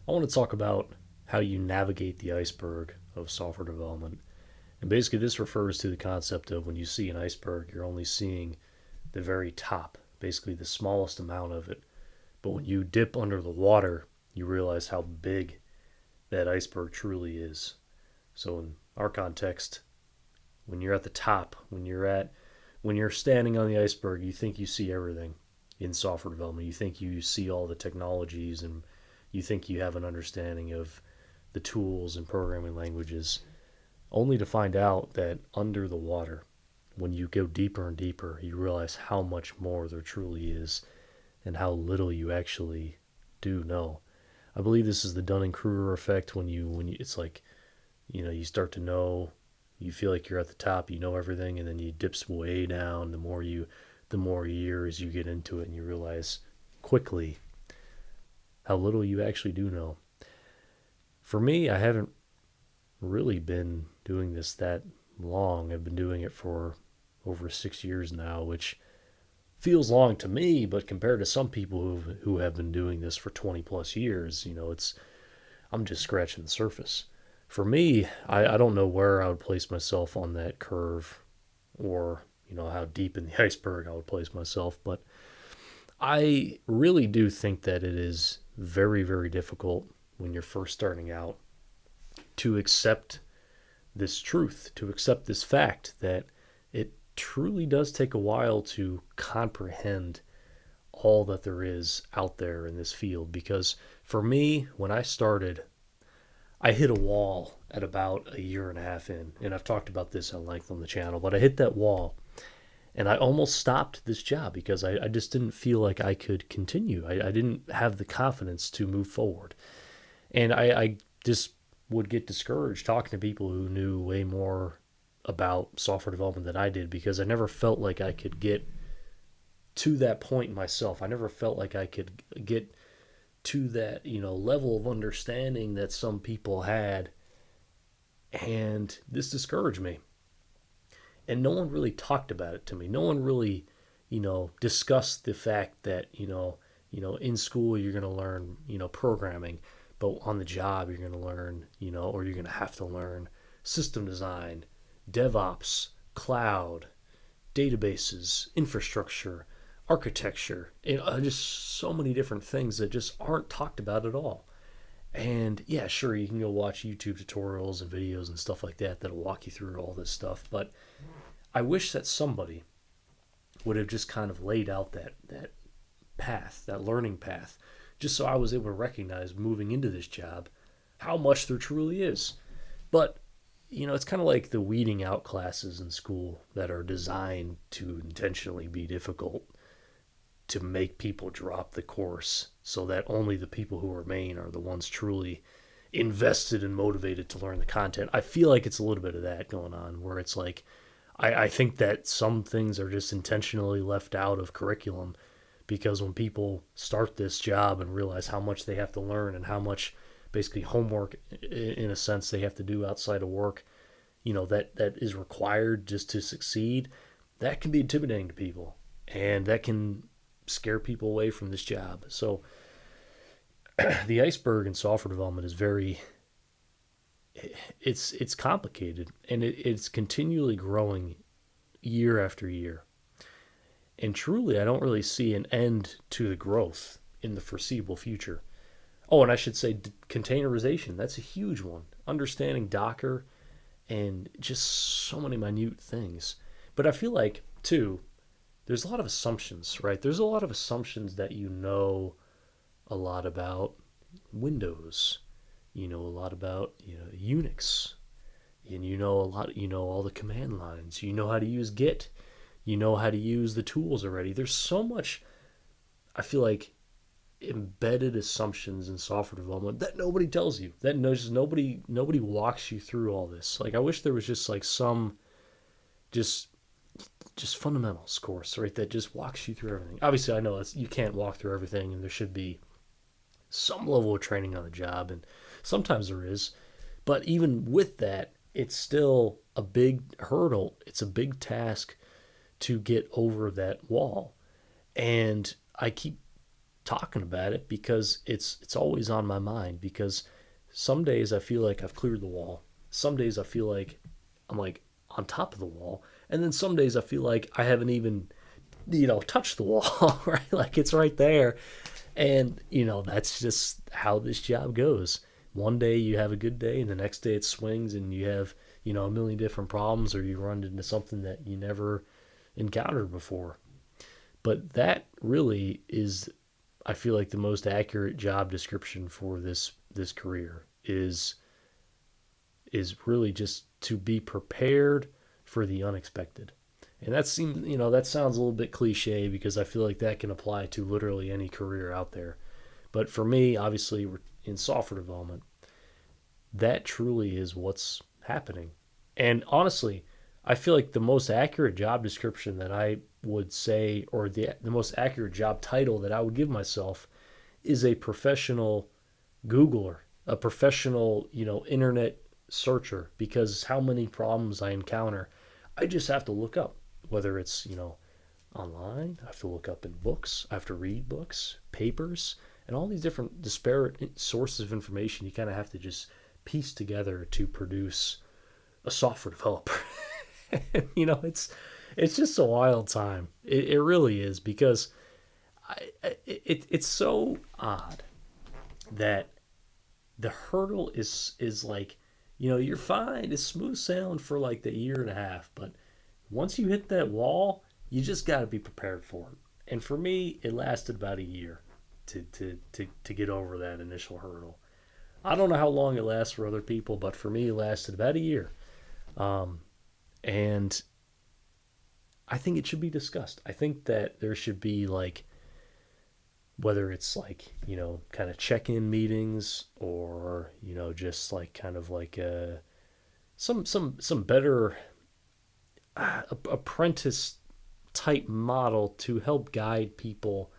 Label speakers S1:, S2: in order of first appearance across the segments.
S1: I want to talk about how you navigate the iceberg of software development. And basically, this refers to the concept of when you see an iceberg, you're only seeing the very top, basically the smallest amount of it. But when you dip under the water, you realize how big that iceberg truly is. So, in our context, when you're at the top, when you're standing on the iceberg, you think you see everything in software development. You think you see all the technologies and you think you have an understanding of the tools and programming languages, only to find out that under the water, when you go deeper and deeper, you realize how much more there truly is and how little you actually do know. I believe this is the Dunning-Kruger effect when you it's like, you start to know, you feel like you're at the top, you know everything, and then you dips way down. The more years you get into it, and you realize quickly how little you actually do know. For me, I haven't really been doing this that long. I've been doing it for over 6 years now, which feels long to me, but compared to some people who have been doing this for 20 plus years, it's I'm just scratching the surface. For me, I don't know where I would place myself on that curve, or how deep in the iceberg I would place myself, but I really do think that it is very, very difficult when you're first starting out to accept this truth, to accept this fact that it truly does take a while to comprehend all that there is out there in this field. Because for me, when I started, I hit a wall at about a year and a half in, and I've talked about this at length on the channel, but I hit that wall and I almost stopped this job because I just didn't feel like I could continue. I didn't have the confidence to move forward. And I just would get discouraged talking to people who knew way more about software development than I did because I never felt like I could get to that point myself. I never felt like I could get to that, level of understanding that some people had. And this discouraged me. And no one really talked about it to me. No one really, discussed the fact that, in school you're going to learn, programming, but on the job you're going to learn, or you're going to have to learn system design, DevOps, cloud, databases, infrastructure, architecture, just so many different things that just aren't talked about at all. And yeah, sure, you can go watch YouTube tutorials and videos and stuff like that that'll walk you through all this stuff, but I wish that somebody would have just kind of laid out that path, that learning path, just so I was able to recognize moving into this job how much there truly is. But it's kind of like the weeding out classes in school that are designed to intentionally be difficult to make people drop the course so that only the people who remain are the ones truly invested and motivated to learn the content. I feel like it's a little bit of that going on where it's like, I think that some things are just intentionally left out of curriculum because when people start this job and realize how much they have to learn and how much basically homework in a sense they have to do outside of work, that is required just to succeed, that can be intimidating to people and that can scare people away from this job. So the iceberg in software development is it's complicated and it's continually growing year after year. And truly, I don't really see an end to the growth in the foreseeable future. Oh, and I should say containerization. That's a huge one. Understanding Docker and just so many minute things. But I feel like, too, there's a lot of assumptions, right? There's a lot of assumptions that a lot about Windows, a lot about Unix, and all the command lines. You know how to use Git. You know how to use the tools already. There's so much, I feel like, embedded assumptions in software development that nobody tells you. That knows nobody walks you through all this. Like I wish there was just like some just just fundamentals course, right? That just walks you through everything. Obviously, I know you can't walk through everything, and there should be some level of training on the job, and sometimes there is. But even with that, it's still a big hurdle. It's a big task to get over that wall. And I keep talking about it because it's always on my mind. Because some days I feel like I've cleared the wall. Some days I feel like I'm like on top of the wall, and then some days I feel like I haven't even touched the wall. Right, like it's right there. And that's just how this job goes. One day you have a good day, and the next day it swings, and you have a million different problems, or you run into something that you never encountered before. But that really is, I feel like, the most accurate job description for this career is really just to be prepared for the unexpected. And that sounds a little bit cliche, because I feel like that can apply to literally any career out there. But for me, obviously, in software development, that truly is what's happening. And honestly, I feel like the most accurate job description that I would say, or the most accurate job title that I would give myself, is a professional Googler, a professional, internet searcher. Because how many problems I encounter, I just have to look up, whether it's, online, I have to look up in books, I have to read books, papers, and all these different disparate sources of information you kind of have to just piece together to produce a software developer. It's just a wild time. It really is, because it's so odd that the hurdle is like, you're fine, it's smooth sailing for like the year and a half, but once you hit that wall, you just got to be prepared for it. And for me, it lasted about a year to get over that initial hurdle. I don't know how long it lasts for other people, but for me, it lasted about a year. Um, and I think it should be discussed. I think that there should be, like, whether it's like, kind of check-in meetings, or, just like kind of like some better apprentice type model to help guide people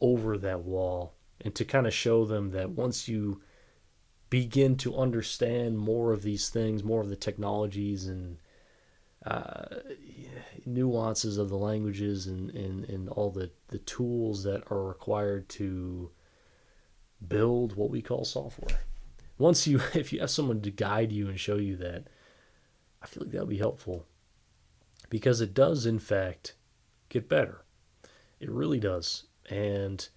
S1: over that wall, and to kind of show them that once you begin to understand more of these things, more of the technologies and uh, nuances of the languages, and all the tools that are required to build what we call software. If you have someone to guide you and show you that, I feel like that would be helpful, because it does, in fact, get better. It really does. And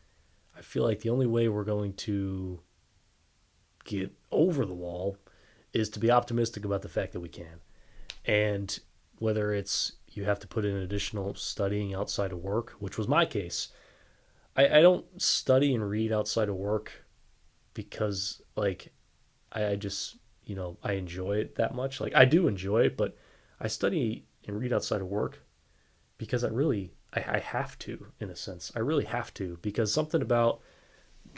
S1: I feel like the only way we're going to get over the wall is to be optimistic about the fact that we can. And whether it's you have to put in additional studying outside of work, which was my case. I don't study and read outside of work because, like, I just, I enjoy it that much. Like, I do enjoy it, but I study and read outside of work because I have to, in a sense. I really have to, because something about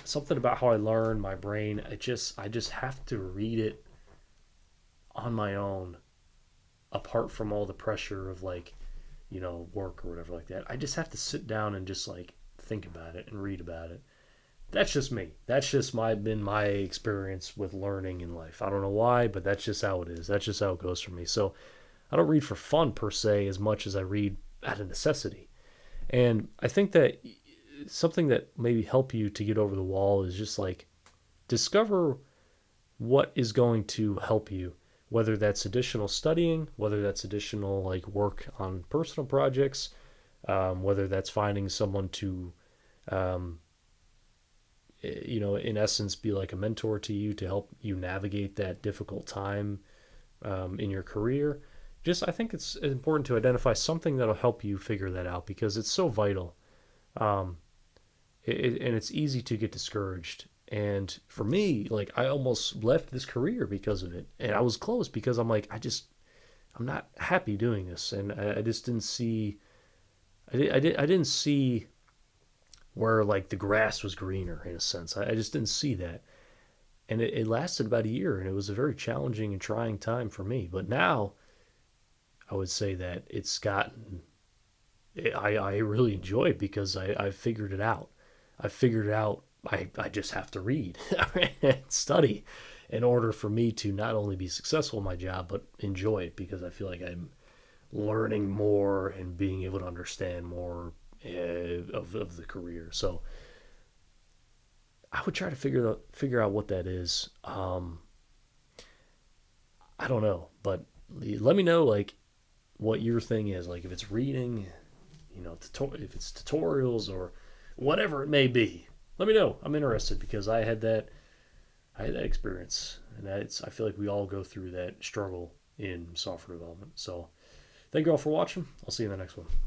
S1: how I learn my brain, I just have to read it on my own, apart from all the pressure of, like, work or whatever like that. I just have to sit down and just, like, think about it and read about it. That's just me. That's just been my experience with learning in life. I don't know why, but that's just how it is. That's just how it goes for me. So I don't read for fun per se as much as I read out of necessity. And I think that something that maybe help you to get over the wall is just, like, discover what is going to help you, whether that's additional studying, whether that's additional, like, work on personal projects, whether that's finding someone to, um, in essence, be like a mentor to you to help you navigate that difficult time in your career. Just, I think it's important to identify something that'll help you figure that out, because it's so vital. Um, and it's easy to get discouraged. And for me, like, I almost left this career because of it, and I was close, because I'm like, I'm not happy doing this, and I just didn't see, I didn't see where, like, the grass was greener, in a sense. I just didn't see that, and it lasted about a year, and it was a very challenging and trying time for me. But now I would say that it's gotten, I really enjoy it, because I figured it out. I figured out I just have to read and study in order for me to not only be successful in my job, but enjoy it, because I feel like I'm learning more and being able to understand more of the career. So I would try to figure out what that is. I don't know, but let me know like what your thing is. Like if it's reading, if it's tutorials or whatever it may be. Let me know. I'm interested because I had that experience, and that's I feel like we all go through that struggle in software development. So thank you all for watching. I'll see you in the next one.